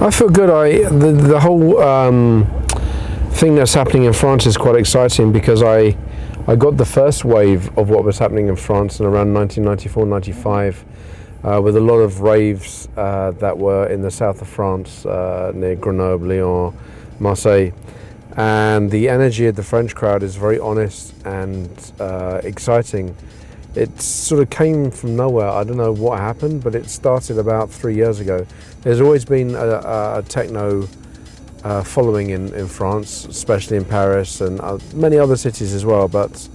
I feel good. The whole thing that's happening in France is quite exciting because I got the first wave of what was happening in France in around 1994-95 with a lot of raves that were in the south of France near Grenoble, Lyon, Marseille. And the energy of the French crowd is very honest and exciting. It sort of came from nowhere. I don't know what happened, but it started about 3 years ago. There's always been a techno following in France, especially in Paris and many other cities as well. But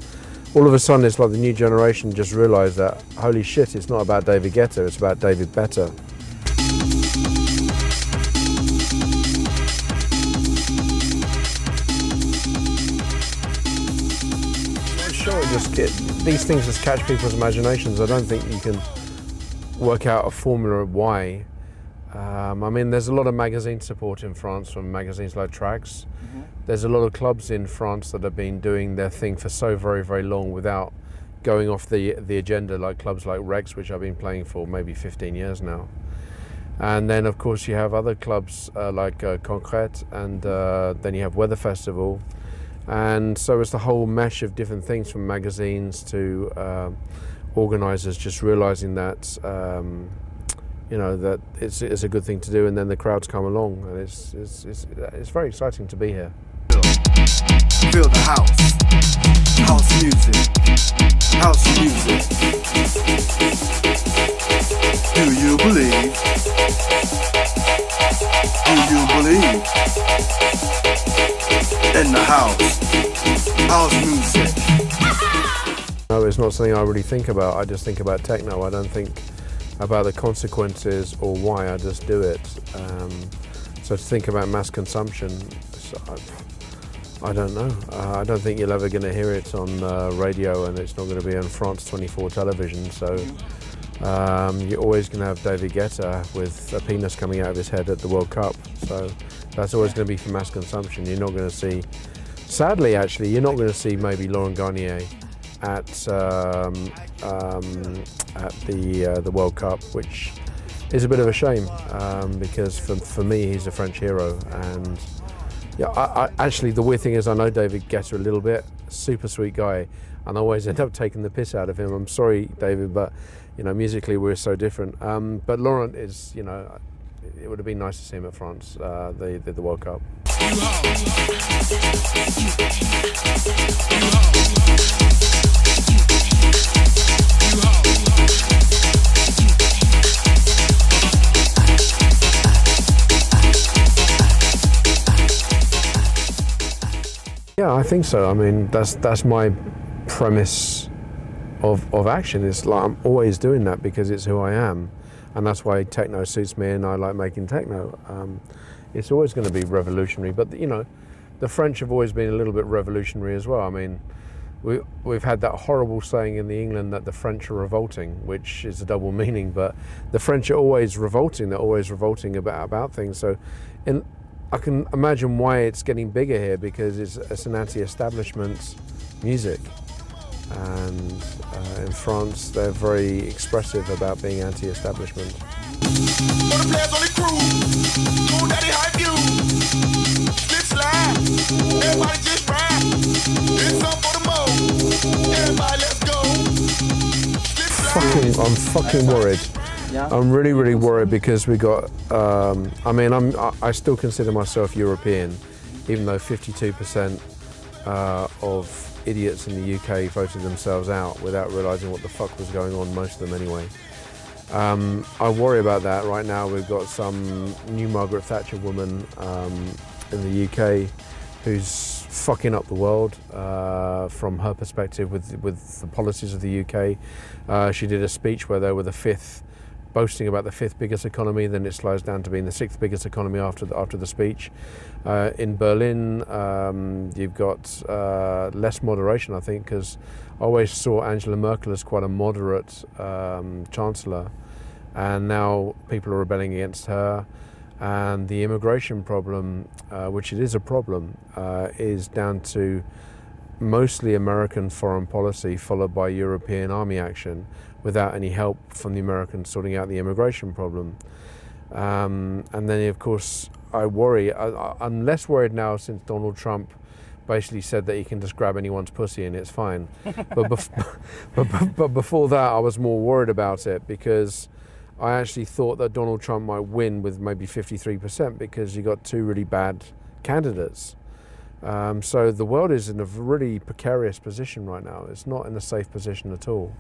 all of a sudden, it's like the new generation just realised that, holy shit, it's not about David Guetta, it's about David Better. These things just catch people's imaginations. I don't think you can work out a formula of why. I mean, there's a lot of magazine support in France from magazines like Clarke. There's a lot of clubs in France that have been doing their thing for so very, very long without going off the agenda, like clubs like Rex, which I've been playing for maybe 15 years now. And then, of course, you have other clubs like Clarke, and then you have Weather Festival. And so it's the whole mesh of different things, from magazines to organisers just realising that that it's a good thing to do, and then the crowds come along, and it's very exciting to be here. Feel the house music. Do you believe? In the house music. No, it's not something I really think about. I just think about techno. I don't think about the consequences or why. I just do it. So to think about mass consumption, I don't know. I don't think you're ever going to hear it on radio, and it's not going to be on France 24 television. So you're always going to have David Guetta with a penis coming out of his head at the World Cup. So that's always going to be for mass consumption. You're not going to see, sadly actually, you're not going to see maybe Laurent Garnier at the World Cup, which is a bit of a shame because for me he's a French hero. And yeah, I actually, the weird thing is I know David Guetta a little bit, super sweet guy, and I always end up taking the piss out of him. I'm sorry, David, but musically we're so different. But Laurent is, it would have been nice to see him at France, the World Cup. Yeah, I think so. I mean, that's my premise of action. It's like I'm always doing that because it's who I am. And that's why techno suits me, and I like making techno. It's always going to be revolutionary, but the French have always been a little bit revolutionary as well. I mean, we've had that horrible saying in England that the French are revolting, which is a double meaning, but the French are always revolting. They're always revolting about things. So I can imagine why it's getting bigger here, because it's an anti-establishment music. And in France, they're very expressive about being anti-establishment. I'm fucking worried. Yeah. I'm really, really worried because we got. I still consider myself European, even though 52% of idiots in the UK voted themselves out without realising what the fuck was going on, most of them anyway. I worry about that. Right now we've got some new Margaret Thatcher woman in the UK who's fucking up the world from her perspective with the policies of the UK. She did a speech where they were boasting about the fifth biggest economy, then it slows down to being the sixth biggest economy after the speech. In Berlin, you've got less moderation, I think, because I always saw Angela Merkel as quite a moderate chancellor, and now people are rebelling against her. And the immigration problem, which it is a problem, is down to mostly American foreign policy followed by European army action without any help from the Americans sorting out the immigration problem. And then, of course, I worry. I'm less worried now since Donald Trump basically said that he can just grab anyone's pussy and it's fine. but before that, I was more worried about it, because I actually thought that Donald Trump might win with maybe 53%, because you got two really bad candidates. So the world is in a really precarious position right now. It's not in a safe position at all.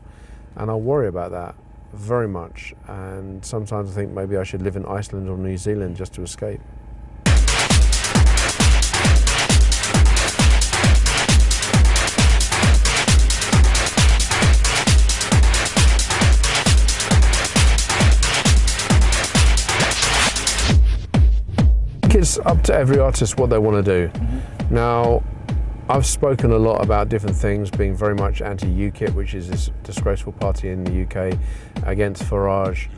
And I worry about that very much. And sometimes I think maybe I should live in Iceland or New Zealand just to escape. It's up to every artist what they want to do. Now, I've spoken a lot about different things, being very much anti-UKIP, which is this disgraceful party in the UK, against Farage.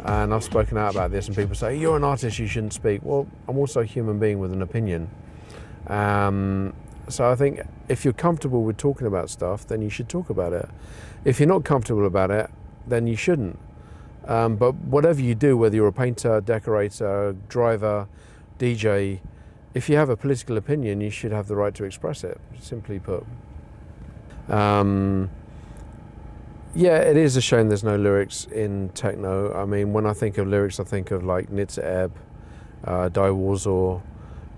And I've spoken out about this, and people say, you're an artist, you shouldn't speak. Well, I'm also a human being with an opinion. So I think if you're comfortable with talking about stuff, then you should talk about it. If you're not comfortable about it, then you shouldn't. But whatever you do, whether you're a painter, decorator, driver, DJ, if you have a political opinion, you should have the right to express it, simply put. Yeah, it is a shame there's no lyrics in techno. I mean, when I think of lyrics, I think of like Nitze Ebb, Die Warsaw,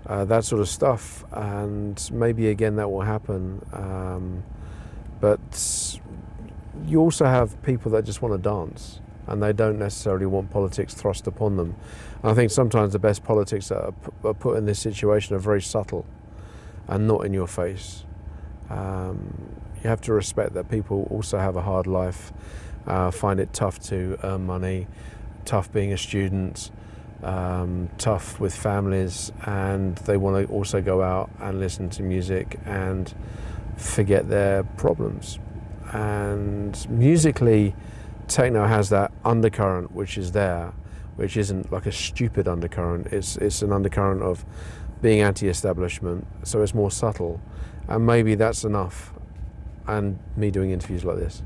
that sort of stuff, and maybe again that will happen. But you also have people that just want to dance, and they don't necessarily want politics thrust upon them. And I think sometimes the best politics that are put in this situation are very subtle and not in your face. You have to respect that people also have a hard life, find it tough to earn money, tough being a student, tough with families, and they want to also go out and listen to music and forget their problems. And musically, techno has that undercurrent which is there, which isn't like a stupid undercurrent. It's an undercurrent of being anti-establishment, so it's more subtle, and maybe that's enough. And me doing interviews like this.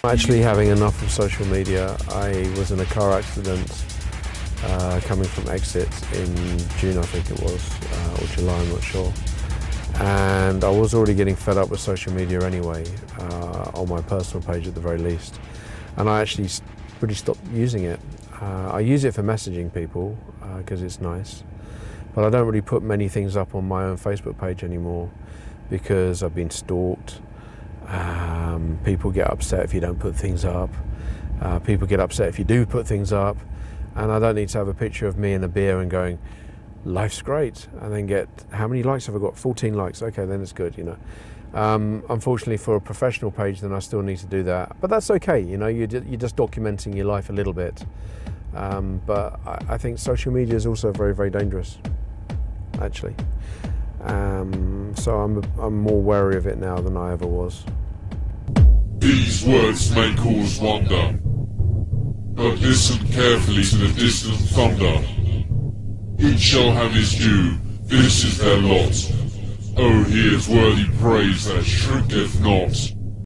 Actually having enough of social media. I was in a car accident coming from Exit in June, I think it was, or July, I'm not sure. And I was already getting fed up with social media anyway, on my personal page at the very least. And I actually really stopped using it. I use it for messaging people because it's nice, but I don't really put many things up on my own Facebook page anymore because I've been stalked. People get upset if you don't put things up. People get upset if you do put things up. And I don't need to have a picture of me and a beer and going, life's great, and then get, how many likes have I got? 14 likes, okay, then it's good, you know. Unfortunately for a professional page, then I still need to do that. But that's okay, you know, you're just documenting your life a little bit. But I think social media is also very, very dangerous, actually. So I'm more wary of it now than I ever was. These words may cause wonder, but listen carefully to the distant thunder. Each shall have his due, this is their lot. Oh, he is worthy praise that shrinketh not.